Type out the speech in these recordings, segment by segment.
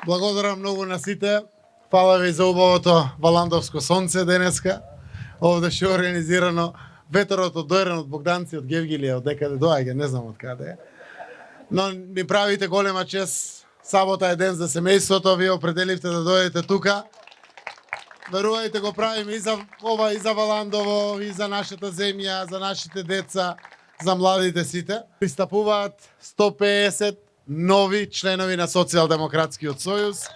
Благодарам многу на сите. Фала ви за убавото валандовско сонце денеска. Овде ше организирано ветерот од дојрен од Богданци, од Гевгилија, од декаде доаѓа, не знам од каде е. Но ми правите голема чест. Сабота е ден за семејството, вие определивте да дојдете тука. Верувајте, го правиме и за ова, и за Валандово, и за нашата земја, за нашите деца, за младите сите. Пристапуваат 150 нови членови на Социјалдемократскиот сојуз.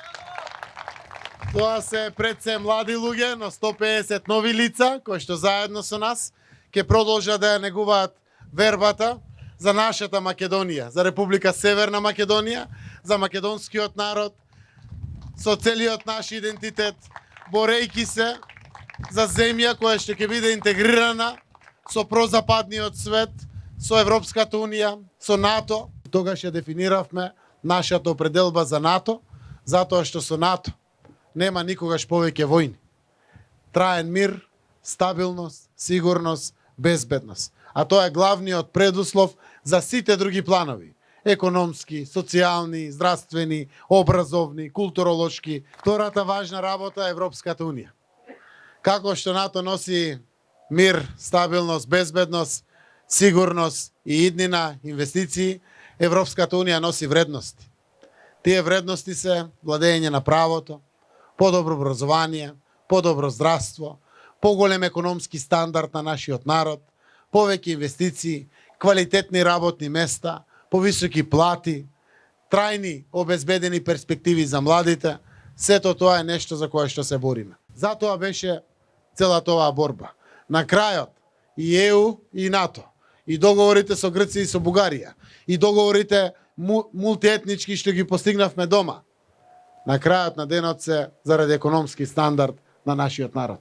Тоа се пред се млади луѓе, но 150 нови лица, кои што заедно со нас ќе продолжат да ја негуваат вербата за нашата Македонија, за Република Северна Македонија, за македонскиот народ, со целиот наш идентитет, борејќи се за земја која што ќе биде интегрирана со прозападниот свет, со Европската Унија, со НАТО. Тогаш ја дефиниравме нашата определба за НАТО, затоа што со НАТО нема никогаш повеќе војни. Траен мир, стабилност, сигурност, безбедност. А тоа е главниот предуслов за сите други планови. Економски, социјални, здравствени, образовни, културолошки. Втората важна работа е Европската Унија. Како што НАТО носи мир, стабилност, безбедност, сигурност и иднина, инвестиции, Европската Унија носи вредности. Тие вредности се владење на правото, подобро образование, подобро здравство, поголем економски стандард на нашиот народ, повеќе инвестиции, квалитетни работни места, повисоки плати, трајни обезбедени перспективи за младите. Сето тоа е нешто за кое што се бориме. Затоа беше целата оваа борба. На крајот и ЕУ и НАТО, и договорите со Грција и со Бугарија, и договорите мултиетнички што ги постигнавме дома, на крајот на денот се заради економски стандард на нашиот народ.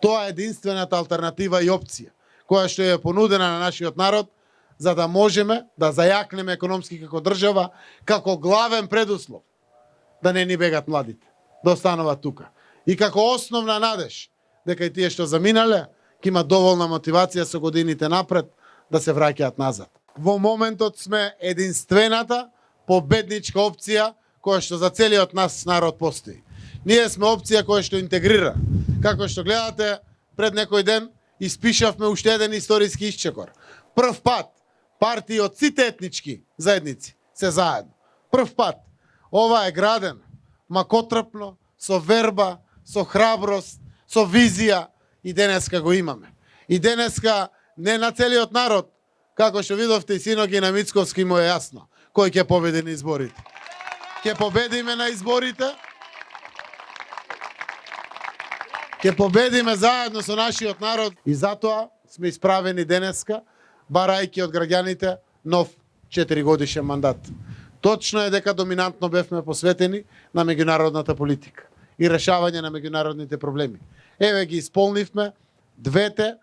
Тоа е единствената алтернатива и опција која што е понудена на нашиот народ, за да можеме да зајакнеме економски како држава, како главен предуслов да не ни бегат младите, да остануваат тука. И како основна надеж дека и тие што заминале ќе имат доволна мотивација со годините напред да се враќаат назад. Во моментот сме единствената победничка опција која што за целиот нас народ постои. Ние сме опција која што интегрира. Како што гледате, пред некој ден испишавме уште еден историски исчекор. Прв пат партии од сите етнички заедници се заедно. Прв пат. Ова е граден макотрпно, со верба, со храброст, со визија, и денеска го имаме. И денеска не на целиот народ, како што видовте и синоќи на Мицковски, му е јасно кој ќе победи на изборите. Ќе победиме на изборите. Ќе победиме заедно со нашиот народ, и затоа сме исправени денеска, барајќи од граѓаните нов 4-годишен мандат. Точно е дека доминантно бевме посветени на меѓународната политика и решавање на меѓународните проблеми. Еве ги исполнивме двете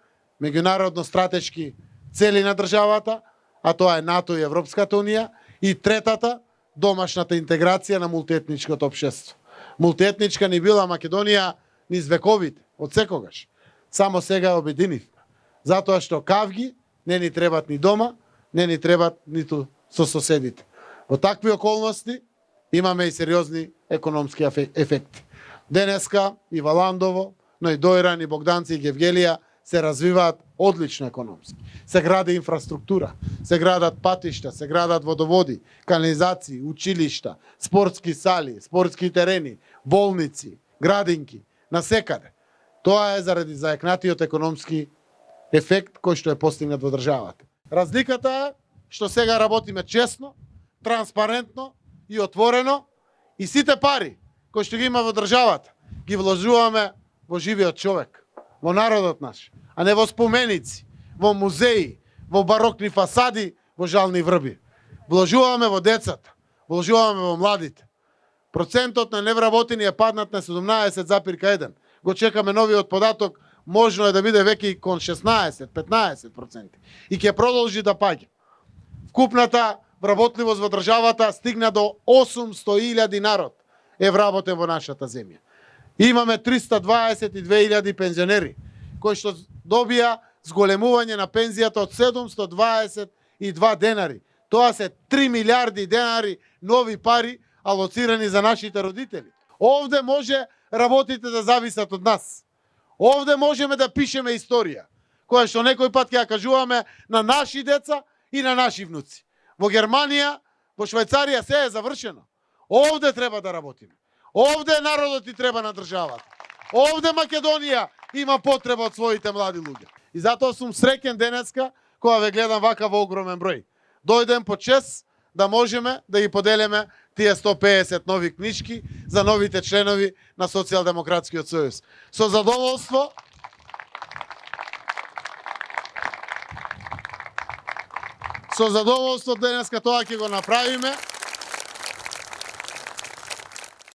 меѓународно стратешки цели на државата, а тоа е НАТО и Европската Унија, и третата домашната интеграција на мултиетничкото општество. Мултиетничка ни била Македонија низ вековите, од секогаш. Само сега ја обединивме. Затоа што кавги не ни требат ни дома, не ни требат ниту со соседите. Во такви околности имаме и сериозни економски ефекти. Денеска и Валандово, но и Дојран, и Богданци, и Гевгелија се развиваат одлично економски. Се гради инфраструктура, се градат патишта, се градат водоводи, канализации, училишта, спортски сали, спортски терени, болници, градинки, насекаде. Тоа е заради зајакнатиот економски ефект кој што е постигнат во државата. Разликата е што сега работиме честно, транспарентно и отворено, и сите пари кои што ги има во државата ги вложуваме во живиот човек, во народот наш, а не во споменици, во музеи, во барокни фасади, во жални врби. Вложуваме во децата, вложуваме во младите. Процентот на невработени е паднат на 17,1. Го чекаме новиот податок, можно е да биде веќе кон 16-15%. И ќе продолжи да паѓа. Вкупната вработливост во државата стигна до 800.000 народ е вработен во нашата земја. Имаме 322.000 пензионери, кои што добија зголемување на пензијата од 722 денари. Тоа се 3 милиарди денари нови пари, алоцирани за нашите родители. Овде може работите да зависат од нас. Овде можеме да пишеме историја, која што некој пат ќе ја кажуваме на наши деца и на наши внуци. Во Германија, во Швајцарија се е завршено. Овде треба да работиме. Овде народот и треба на државата. Овде Македонија има потреба од своите млади луѓе. И затоа сум среќен денеска кога ве гледам вака во огромен број. Дојдем по чест да можеме да ги поделиме тие 150 нови книжки за новите членови на Социјалдемократскиот сојуз. Со задоволство денеска тоа ќе го направиме.